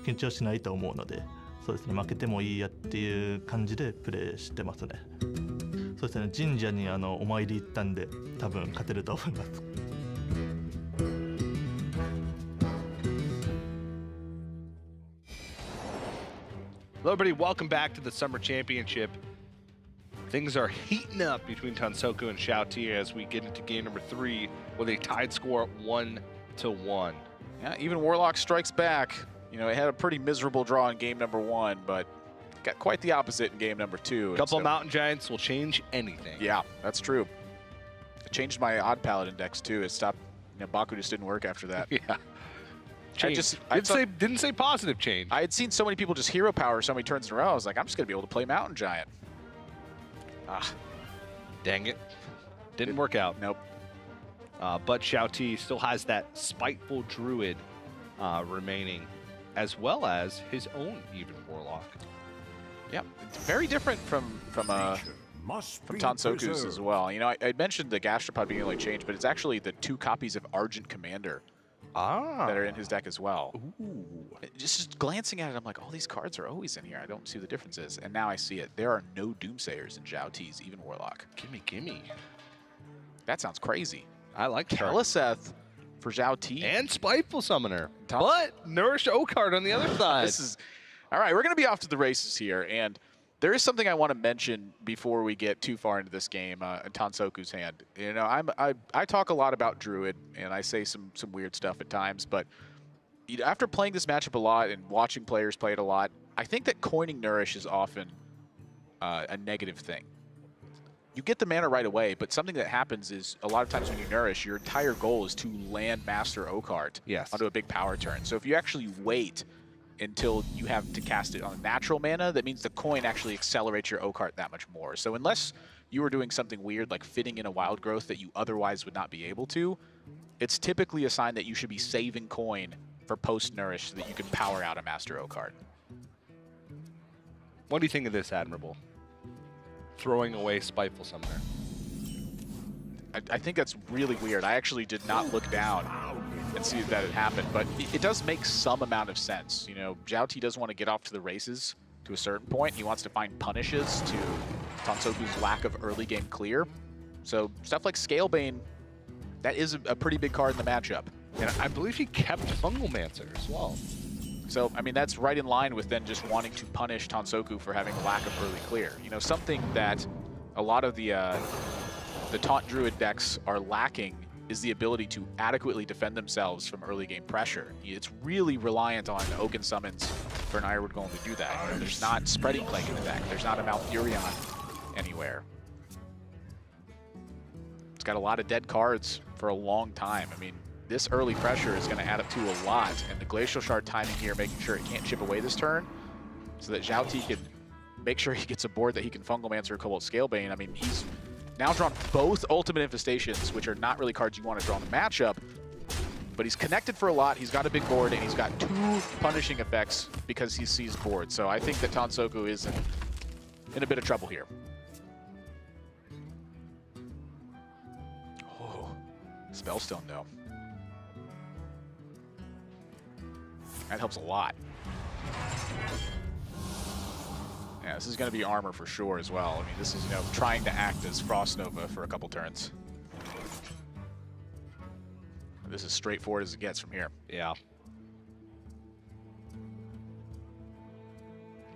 緊張しないと思うので、そうですね、負けてもいいやっていう感じでプレーしてますね。そうですね、神社にお参り行ったんで多分勝てると思います。Hello, everybody. Welcome back to the Summer Championship. Things are heating up between Tansoku and XiaoT as we get into game number 3 with a tied score 1-1. Yeah, even Warlock strikes back. You know, it had a pretty miserable draw in game number 1, but got quite the opposite in game number 2. A couple of Mountain Giants will change anything. Yeah, that's true. I changed my odd palette index too. It stopped. Baku just didn't work after that. Yeah. Didn't say positive change. I had seen so many people just hero power so many turns in a row. I was like, I'm just going to be able to play Mountain Giant. Dang it. Didn't work out. Nope. But XiaoT still has that spiteful druid remaining, as well as his own even warlock. Yeah, it's very different from Tansoku's as well. You know, I mentioned the gastropod being able to change, but it's actually the 2 copies of Argent Commander that are in his deck as well. Ooh. Just glancing at it, I'm like, oh, these cards are always in here. I don't see the differences. And now I see it. There are no Doomsayers in XiaoT's even Warlock. Gimme. That sounds crazy. I like that. Keleseth for XiaoT. And Spiteful Summoner. But Nourished Oakheart on the other side. This is all right. We're going to be off to the races here. And there is something I want to mention before we get too far into this game, Tansoku's hand. You know, I talk a lot about Druid, and I say some weird stuff at times, but after playing this matchup a lot and watching players play it a lot, I think that coining Nourish is often a negative thing. You get the mana right away, but something that happens is a lot of times when you Nourish, your entire goal is to land Master Oakheart onto a big power turn. So if you actually wait until you have to cast it on natural mana, that means the coin actually accelerates your Oakheart that much more. So unless you were doing something weird like fitting in a wild growth that you otherwise would not be able to, it's typically a sign that you should be saving coin for post-Nourish so that you can power out a Master Oakheart. What do you think of this, Admirable? Throwing away Spiteful Summoner. I think that's really weird. I actually did not look down and see that it happened, but it does make some amount of sense. You know, XiaoT doesn't want to get off to the races to a certain point. He wants to find punishes to Tansoku's lack of early game clear. So stuff like Scalebane, that is a pretty big card in the matchup. And I believe he kept Fungalmancer as well. So, I mean, that's right in line with then just wanting to punish Tansoku for having a lack of early clear. You know, something that a lot of the Taunt Druid decks are lacking is the ability to adequately defend themselves from early game pressure. It's really reliant on Oaken summons for an Ironwood Golem to do that. You know, there's not Spreading Plague in the deck. There's not a Malfurion anywhere. It's got a lot of dead cards for a long time. I mean, this early pressure is going to add up to a lot, and the Glacial Shard timing here, making sure it can't chip away this turn, so that XiaoT can make sure he gets a board that he can Fungal Mancer or Cobalt Scalebane. I mean, he's now drawn both Ultimate Infestations, which are not really cards you want to draw in the matchup, but he's connected for a lot. He's got a big board, and he's got 2 punishing effects because he sees board. So I think that Tansoku is in a bit of trouble here. Oh, Spellstone, though. That helps a lot. Yeah, this is going to be armor for sure as well. I mean, this is, trying to act as Frost Nova for a couple turns. This is straightforward as it gets from here. Yeah.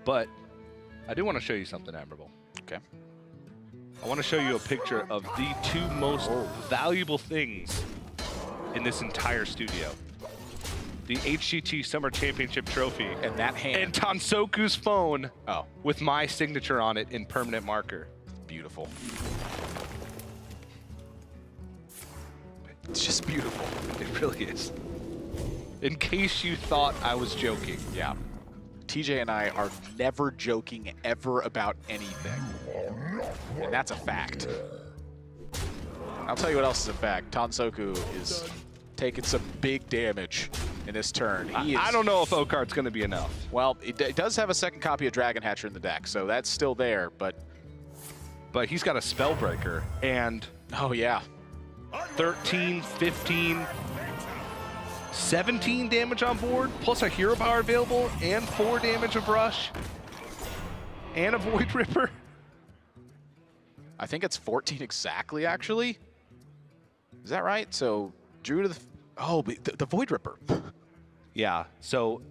But I do want to show you something admirable. Okay. I want to show you a picture of the 2 most valuable things in this entire studio. The HCT Summer Championship trophy. And that hand. And Tansoku's phone Oh, with my signature on it in permanent marker. beautiful. It's just beautiful. It really is. In case you thought I was joking. Yeah. TJ and I are never joking ever about anything. And that's a fact. I'll tell you what else is a fact. Tansoku is taking some big damage in this turn. I don't know if O-Card's going to be enough. Well, it does have a second copy of Dragon Hatcher in the deck, so that's still there, but But he's got a Spellbreaker and oh yeah. 13, 15, 17 damage on board, plus a Hero Power available, and 4 damage of Rush, and a Void Ripper. I think it's 14 exactly, actually. Is that right? So, Drew to the Void Ripper. Yeah, so,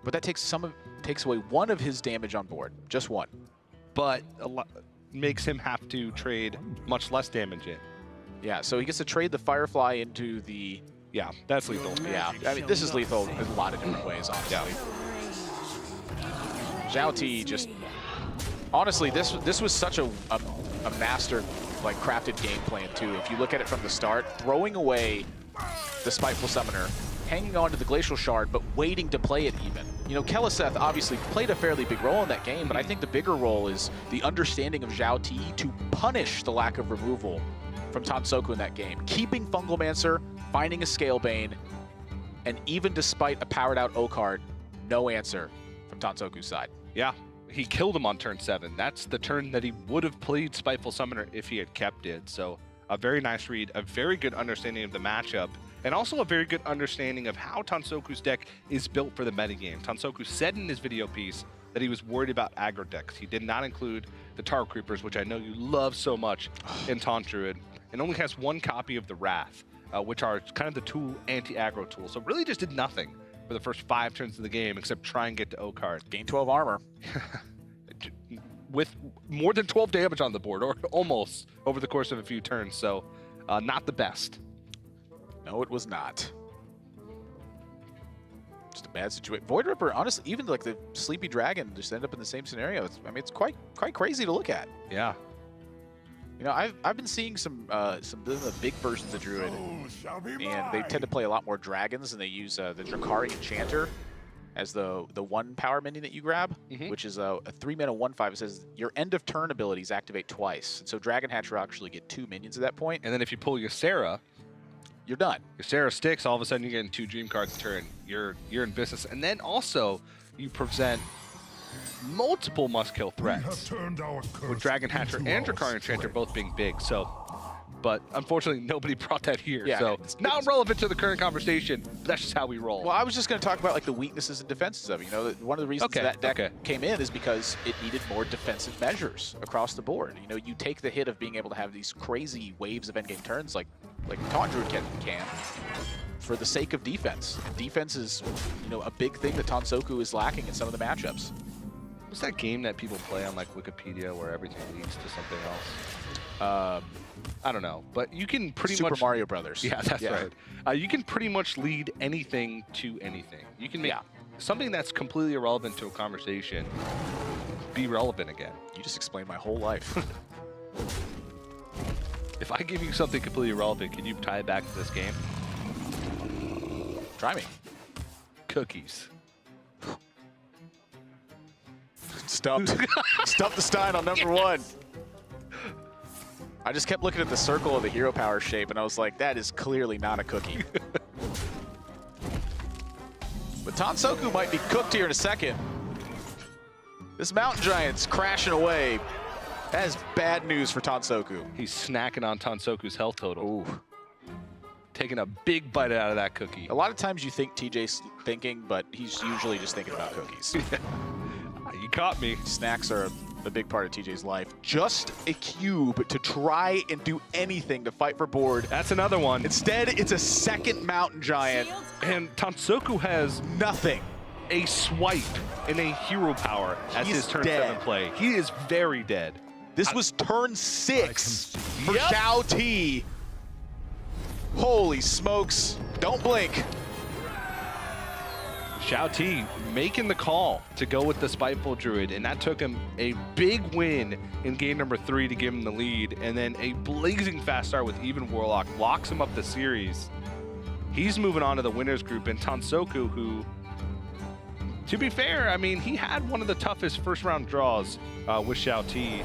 But that takes away 1 of his damage on board. Just 1. but makes him have to trade much less damage in. Yeah, so he gets to trade the Firefly into the... Yeah, that's lethal. Yeah, I mean, this is lethal in a lot of different ways, honestly. XiaoT just... Honestly, this was such a master, like, crafted game plan, too. If you look at it from the start, throwing away the Spiteful Summoner, hanging on to the Glacial Shard, but waiting to play it even. Keliseth obviously played a fairly big role in that game, but I think the bigger role is the understanding of XiaoT to punish the lack of removal from Tansoku in that game. Keeping Fungal Mancer, finding a Scalebane, and even despite a powered out O-Card, no answer from Tansoku's side. Yeah, he killed him on turn 7. That's the turn that he would have played Spiteful Summoner if he had kept it. So a very nice read, a very good understanding of the matchup, and also a very good understanding of how Tansoku's deck is built for the metagame. Tansoku said in his video piece that he was worried about aggro decks. He did not include the Tar Creepers, which I know you love so much in Taunt Druid, and only has 1 copy of the Wrath, which are kind of the tool anti-aggro tool. So really just did nothing for the first 5 turns of the game except try and get to O-Card. Gain 12 armor. With more than 12 damage on the board, or almost, over the course of a few turns. So not the best. No, it was not. Just a bad situation. Void Ripper, honestly, even like the Sleepy Dragon just end up in the same scenario. I mean, it's quite crazy to look at. Yeah. I've been seeing some of the big versions of Druid, and they tend to play a lot more dragons, and they use the Drakari Enchanter as the 1 power minion that you grab, which is a 3-mana 1/5. It says your end of turn abilities activate twice. And so Dragon Hatcher will actually get 2 minions at that point. And then if you pull your Sarah, you're done. Your Sarah sticks, all of a sudden you're getting 2 dream cards a turn. You're in business. And then also you present multiple must-kill threats with Dragon Hatcher and Drakari Enchanter both being big. So, but unfortunately nobody brought that here. Yeah, so it's not relevant to the current conversation, but that's just how we roll. Well, I was just going to talk about like the weaknesses and defenses of it. One of the reasons that deck came in is because it needed more defensive measures across the board. You take the hit of being able to have these crazy waves of endgame turns like Taunt Druid can for the sake of defense. And defense is, a big thing that Tansoku is lacking in some of the matchups. What's that game that people play on like Wikipedia where everything leads to something else? I don't know, but you can pretty much... Super Mario Brothers. Yeah, that's right. You can pretty much lead anything to anything. You can make something that's completely irrelevant to a conversation be relevant again. You just explained my whole life. If I give you something completely irrelevant, can you tie it back to this game? Try me. Cookies. Stumped. Stumped the Stein on number 1. I just kept looking at the circle of the hero power shape, and I was like, that is clearly not a cookie. But Tansoku might be cooked here in a second. This Mountain Giant's crashing away. That is bad news for Tansoku. He's snacking on Tansoku's health total. Ooh. Taking a big bite out of that cookie. A lot of times you think TJ's thinking, but he's usually just thinking about cookies. You caught me. Snacks are a big part of TJ's life. Just a cube to try and do anything to fight for board. That's another one. Instead, it's a second Mountain Giant. And Tansoku has Nothing. a swipe and a hero power as He's his turn dead. 7 play. He is very dead. This was turn 6 for Yep. XiaoT. Holy smokes. Don't blink. XiaoT making the call to go with the Spiteful Druid, and that took him a big win in game number 3 to give him the lead, and then a blazing fast start with Even Warlock locks him up the series. He's moving on to the winners group, and Tansoku, who, to be fair, I mean, he had one of the toughest first round draws with XiaoT,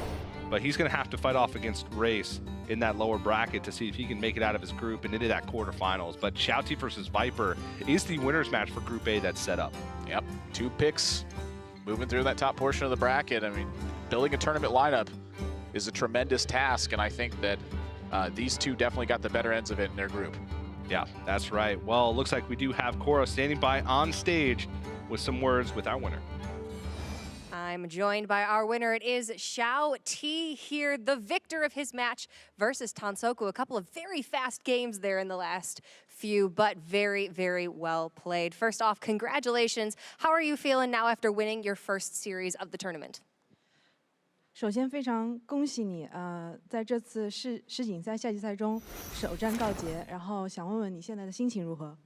but he's going to have to fight off against Race in that lower bracket to see if he can make it out of his group and into that quarterfinals. But XiaoT versus Viper is the winner's match for Group A that's set up. Yep, 2 picks moving through that top portion of the bracket. I mean, building a tournament lineup is a tremendous task, and I think that these two definitely got the better ends of it in their group. Yeah, that's right. Well, it looks like we do have Cora standing by on stage with some words with our winner. I'm joined by our winner. It is XiaoT here, the victor of his match versus Tansoku. A couple of very fast games there in the last few, but very, very well played. First off, congratulations. How are you feeling now after winning your first series of the tournament? 首先，非常恭喜你，在这次世锦赛夏季赛中首战告捷。然后想问问你现在的心情如何？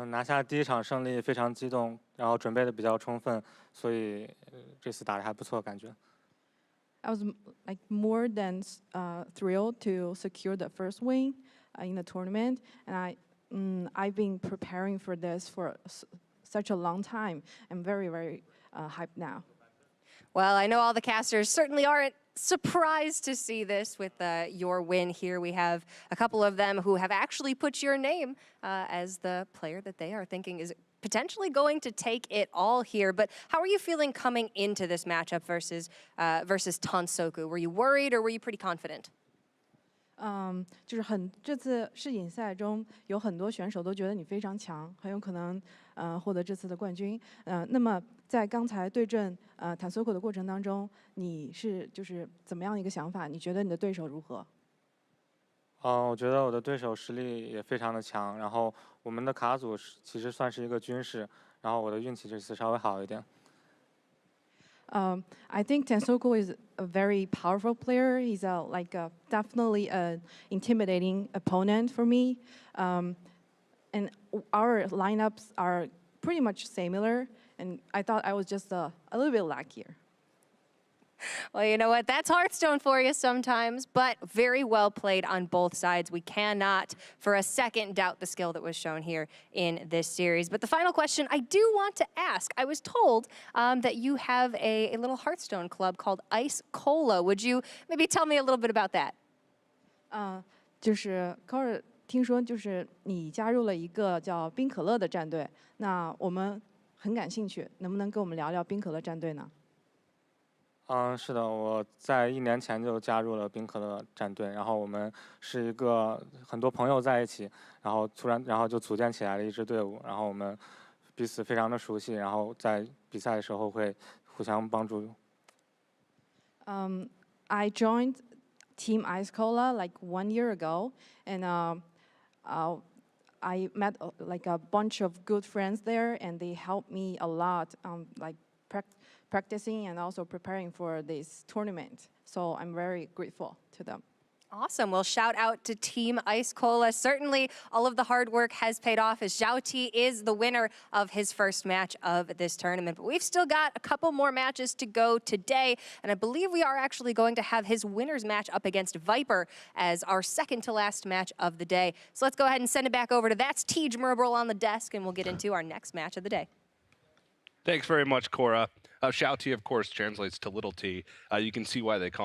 拿下第一场胜利非常激动，然后准备的比较充分，所以这次打得还不错，感觉。I was like more than thrilled to secure the first win in the tournament, and I've been preparing for this for such a long time. I'm very, very hyped now. Well, I know all the casters certainly aren't surprised to see this with your win here. We have a couple of them who have actually put your name as the player that they are thinking is potentially going to take it all here. But how are you feeling coming into this matchup versus Tansoku? Were you worried or were you pretty confident? 就是这次世锦赛中有很多选手都觉得你非常强，很有可能获得这次的冠军。那么在刚才对阵Tansoku的过程当中，你是就是怎么样一个想法？你觉得你的对手如何？我觉得我的对手实力也非常的强，然后我们的卡组其实算是一个军事，然后我的运气这次稍微好一点。I think Tansoku is a very powerful player. He's definitely an intimidating opponent for me. And our lineups are pretty much similar. And I thought I was just a little bit luckier. Well, you know what? That's Hearthstone for you sometimes, but very well played on both sides. We cannot for a second doubt the skill that was shown here in this series. But the final question I do want to ask, I was told that you have a little Hearthstone club called Ice Cola. Would you maybe tell me a little bit about that? 就是高尔听说就是你加入了一个叫冰可乐的战队，那我们很感兴趣，能不能跟我们聊聊冰可乐战队呢？是的，我在1年前就加入了冰可乐战队，然后我们是一个很多朋友在一起，然后就组建起来了一支队伍，然后我们彼此非常的熟悉，然后在比赛的时候会互相帮助。I joined Team Ice Cola like 1 year ago, and I met like a bunch of good friends there, and they helped me a lot, like practicing and also preparing for this tournament. So I'm very grateful to them. Awesome. Well, shout out to Team Ice Cola. Certainly, all of the hard work has paid off as XiaoT is the winner of his first match of this tournament. But we've still got a couple more matches to go today, and I believe we are actually going to have his winner's match up against Viper as our second to last match of the day. So let's go ahead and send it back over to That's Tej Merbrel on the desk, and we'll get into our next match of the day. Thanks very much, Cora. XiaoT, of course, translates to little t. You can see why they call